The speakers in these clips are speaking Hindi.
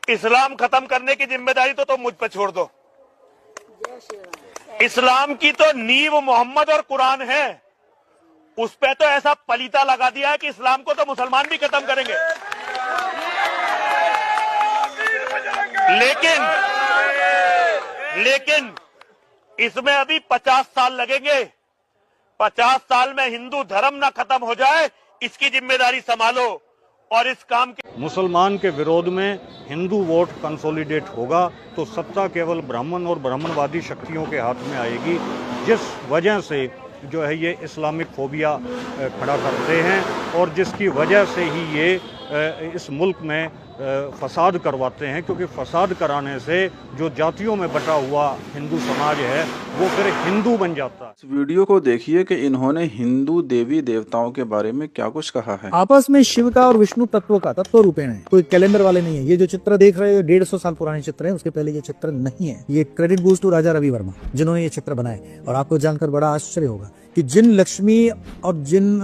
इस्लाम खत्म करने की जिम्मेदारी तो मुझ पर छोड़ दो। इस्लाम की तो नींव मोहम्मद और कुरान है, उस पे तो ऐसा पलीता लगा दिया है कि इस्लाम को तो मुसलमान भी खत्म करेंगे। लेकिन इसमें अभी 50 साल लगेंगे। 50 साल में हिंदू धर्म ना खत्म हो जाए, इसकी जिम्मेदारी संभालो। और इस काम के मुसलमान के विरोध में हिंदू वोट कंसोलिडेट होगा तो सत्ता केवल ब्राह्मण और ब्राह्मणवादी शक्तियों के हाथ में आएगी, जिस वजह से जो है ये इस्लामिक फोबिया खड़ा करते हैं और जिसकी वजह से ही ये इस मुल्क में फसाद करवाते हैं, क्योंकि फसाद कराने से जो जातियों में बटा हुआ हिंदू समाज है वो फिर हिंदू बन जाता है। इस वीडियो को देखिए कि इन्होंने हिंदू देवी देवताओं के बारे में क्या कुछ कहा है। आपस में शिव का और विष्णु तत्व का तत्व रूपेण है, कोई कैलेंडर वाले नहीं है। ये जो चित्र देख रहे हो 150 साल पुराने चित्र है, उसके पहले ये चित्र नहीं है। ये credit goes to Raja Ravi Varma जिन्होंने ये चित्र बनाए। और आपको जानकर बड़ा आश्चर्य होगा कि जिन लक्ष्मी और जिन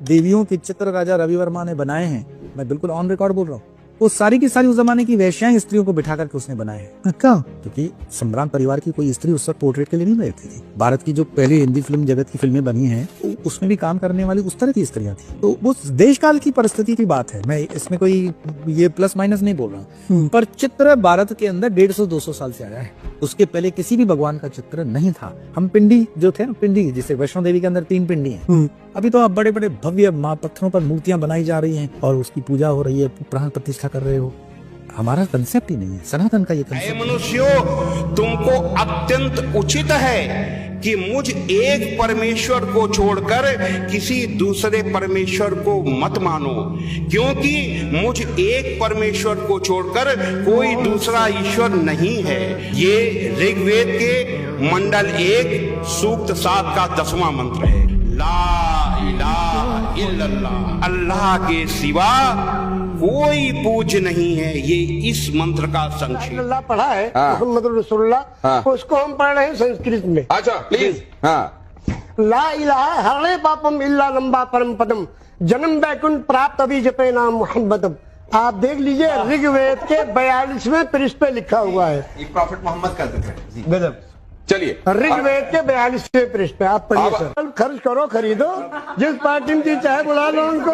देवियों के चित्र राजा रवि वर्मा ने बनाए हैं, मैं बिल्कुल ऑन रिकॉर्ड बोल रहा हूँ, वो सारी की सारी उस जमाने की वैश्याएं स्त्रियों को बिठा करके उसने बनाए हैं। क्यों? क्योंकि सम्राट परिवार की कोई स्त्री उस वक्त पोर्ट्रेट के लिए नहीं बैठती थी। भारत की जो पहली हिंदी फिल्म जगत की फिल्में बनी हैं, उसमें भी काम करने वाली उस तरह की स्त्रियां थी। तो वो देश काल की परिस्थिति की बात है, मैं इसमें कोई ये प्लस माइनस नहीं बोल रहा। पर चित्र भारत के अंदर 150-200 साल से आया है। उसके पहले किसी भी भगवान का चित्र नहीं था। हम पिंडी जो थे ना, पिंडी जिसे वैष्णो देवी के अंदर 3 पिंडी हैं। अभी तो आप बड़े बड़े भव्य पत्थरों पर मूर्तियां बनाई जा रही हैं और उसकी पूजा हो रही है, प्राण प्रतिष्ठा कर रहे हो। हमारा कंसेप्ट ही नहीं है, सनातन का ये कंसेप्ट। मनुष्यों, तुमको अत्यंत उचित है कि मुझ एक परमेश्वर को छोड़कर किसी दूसरे परमेश्वर को मत मानो, क्योंकि मुझ एक परमेश्वर को छोड़कर कोई दूसरा ईश्वर नहीं है। ये ऋग्वेद के मंडल 1 सूक्त 7 का 10वां मंत्र है। ला इलाहा इल्लल्लाह, अल्लाह के सिवा कोई पूज्य नहीं है। ये इस मंत्र का संक्षेप। अल्लाह पढ़ा है मोहम्मद रसूलुल्लाह, उसको हम पढ़ रहे हैं संस्कृत में। अच्छा प्लीज। हाँ। ला इलाहा हरे पापम इल्ला लंबा परम पदम, जन्म वैकुंठ प्राप्त अभी जपे नाम मोहम्मदम। आप देख लीजिए ऋग्वेद के 42वें पृष्ठ पे लिखा हुआ है। ये प्रॉफिट मोहम्मद का जिक्र है। गजब। चलिए ऋग्वेद के 42वें पृष्ठ पे आप पढ़िए सर। खर्च करो, खरीदो, जिस पार्टी में जी चाहे बुला लो उनको।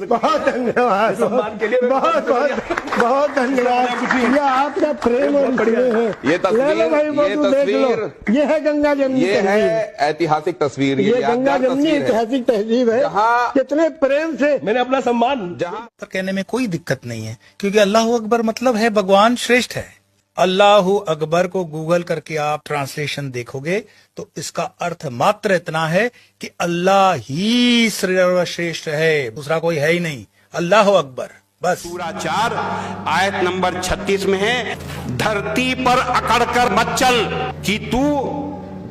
बहुत धन्यवाद, बहुत धन्यवाद। ये आपका प्रेम और स्नेह है। ये तस्वीर ये है गंगा जमनी, ये है ऐतिहासिक तस्वीर। ये गंगा जमनी ऐतिहासिक तहजीब है। कितने प्रेम से मैंने अपना सम्मान। जहाँ कहने में कोई दिक्कत नहीं है, क्योंकि अल्लाह अकबर मतलब है भगवान श्रेष्ठ है। अल्लाह अकबर को गूगल करके आप ट्रांसलेशन देखोगे तो इसका अर्थ मात्र इतना है कि अल्लाह ही सर्वश्रेष्ठ है, दूसरा कोई है ही नहीं। अल्लाह अकबर बस। सूरा 4 आयत नंबर 36 में है, धरती पर अकड़कर मत चल कि तू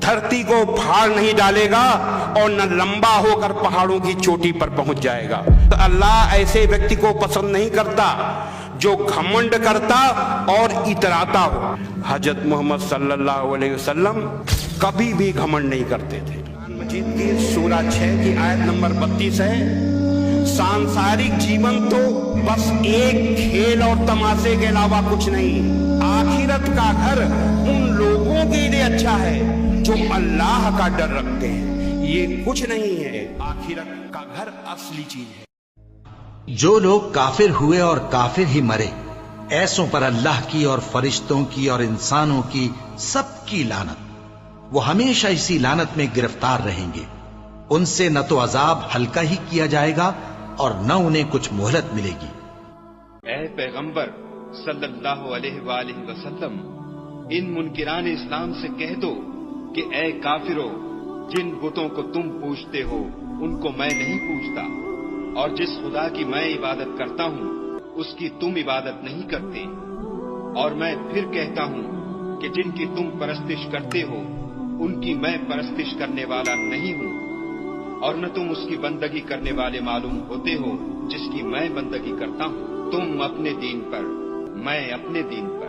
धरती को फाड़ नहीं डालेगा और न लंबा होकर पहाड़ों की चोटी पर पहुंच जाएगा। तो अल्लाह ऐसे व्यक्ति को पसंद नहीं करता जो घमंड करता और इतराता हो। हजरत मोहम्मद सल्लल्लाहु अलैहि वसल्लम कभी भी घमंड नहीं करते थे। मजीद की सूरा 6 की आयत नंबर 32 है, सांसारिक जीवन तो बस एक खेल और तमाशे के अलावा कुछ नहीं। आखिरत का घर उन लोगों के लिए अच्छा है जो अल्लाह का डर रखते हैं। ये कुछ नहीं है, आखिरत का घर असली चीज है। जो लोग काफिर हुए और काफिर ही मरे, ऐसों पर अल्लाह की और फरिश्तों की और इंसानों की सबकी लानत। वो हमेशा इसी लानत में गिरफ्तार रहेंगे। उनसे न तो अजाब हल्का ही किया जाएगा और न उन्हें कुछ मोहलत मिलेगी। ऐ पैगंबर सल्लल्लाहु अलैहि वसल्लम, इन मुनकिरान इस्लाम से कह दो कि ऐ काफिरो, जिन बुतों को तुम पूजते हो उनको मैं नहीं पूजता, और जिस खुदा की मैं इबादत करता हूँ उसकी तुम इबादत नहीं करते। और मैं फिर कहता हूँ कि जिनकी तुम परस्तिश करते हो उनकी मैं परस्तिश करने वाला नहीं हूँ, और न तुम उसकी बंदगी करने वाले मालूम होते हो जिसकी मैं बंदगी करता हूँ। तुम अपने दीन पर, मैं अपने दीन पर।